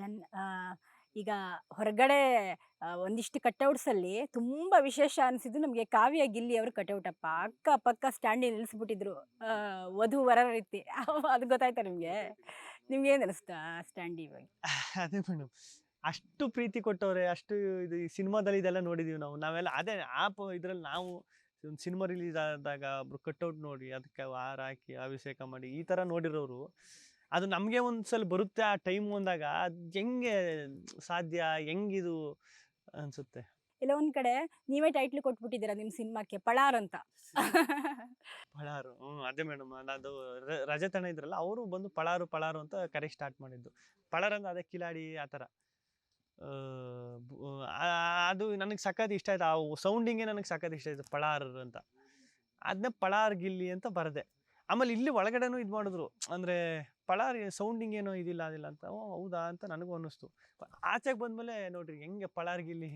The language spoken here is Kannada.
ಡನ್. ಈಗ ಹೊರಗಡೆ ಒಂದಿಷ್ಟು ಕಟೌಟ್ಸಲ್ಲಿ ತುಂಬ ವಿಶೇಷ ಅನಿಸಿದ್ದು ನಮಗೆ ಕಾವ್ಯ ಗಿಲ್ಲಿ ಅವ್ರ ಕಟೌಟಪ್ಪ. ಅಕ್ಕ-ಪಕ್ಕ ಸ್ಟ್ಯಾಂಡಿಗೆ ನಿಲ್ಲಿಸ್ಬಿಟ್ಟಿದ್ರು. ವಧು ವರರ ರೀತಿ. ಅದು ಗೊತ್ತಾಯ್ತಾ ನಿಮಗೆ? ನಿಮ್ಗೇನು ಅನಿಸ್ತು ಆ ಸ್ಟ್ಯಾಂಡ್ ಇವಾಗ? ಅದೇ ಮೇಡಮ್. ಅಷ್ಟು ಪ್ರೀತಿ ಕೊಟ್ಟವ್ರೆ, ಅಷ್ಟು ಇದು ಈ ಸಿನಿಮಾದಲ್ಲಿ ಇದೆಲ್ಲ ನೋಡಿದೀವಿ ನಾವು. ನಾವೆಲ್ಲ ಅದೇ ಇದ್ರಲ್ಲಿ ನಾವು ಒಂದು ಸಿನಿಮಾ ರಿಲೀಸ್ ಆದಾಗ ಒಬ್ರು ಕಟ್ಔಟ್ ನೋಡಿ ಅದಕ್ಕೆ ಹಾರ ಹಾಕಿ ಅಭಿಷೇಕ ಮಾಡಿ ಈ ತರ ನೋಡಿರೋರು, ಅದು ನಮ್ಗೆ ಒಂದ್ಸಲ ಬರುತ್ತೆ ಆ ಟೈಮ್ ಅಂದಾಗ ಅದ್ ಹೆಂಗೆ ಸಾಧ್ಯ, ಹೆಂಗಿದು ಅನ್ಸುತ್ತೆ. ಇಲ್ಲ ಒಂದ್ ಕಡೆ ನೀವೇ ಟೈಟ್ಲ್ ಕೊಟ್ಬಿಟ್ಟಿದ್ದೀರಾ ನಿಮ್ಮ ಸಿನಿಮಾಕ್ಕೆ, ಪಳಾರ್ ಅಂತ. ಪಳಾರು, ಅದೇ ಮೇಡಮ್. ಅದು ರಜತಣ್ಣ ಇದ್ರಲ್ಲ, ಅವರು ಬಂದು ಪಳಾರು ಪಳಾರು ಅಂತ ಕರೆ ಸ್ಟಾರ್ಟ್ ಮಾಡಿದ್ದು. ಪಳಾರ್ ಅಂದ್ರೆ ಅದೇ ಕಿಲಾಡಿ ಆ ಥರ. ಅದು ನನಗೆ ಸಖತ್ ಇಷ್ಟ ಆಯ್ತು. ಆ ಸೌಂಡಿಂಗೇ ನನಗೆ ಸಖತ್ ಇಷ್ಟ ಆಯ್ತು, ಪಳಾರ್ ಅಂತ. ಅದನ್ನ ಪಳಾರ್ ಗಿಲ್ಲಿ ಅಂತ ಬರದೆ. ಆಮೇಲೆ ಇಲ್ಲಿ ಒಳಗಡೆನೂ ಇದು ಮಾಡಿದ್ರು, ಅಂದ್ರೆ ಪಳಾರ್ ಸೌಂಡಿಂಗ್ ಏನೋ ಇದಿಲ್ಲ ಅದಿಲ್ಲ ಅಂತ. ಓ ಹೌದಾ ಅಂತ ನನಗೂ ಅನ್ನಿಸ್ತು. ಆಚೆಗೆ ಬಂದ್ಮೇಲೆ ನೋಡ್ರಿ ಹೆಂಗೆ ಪಳಾರ್ ಗಿಲ್ಲಿ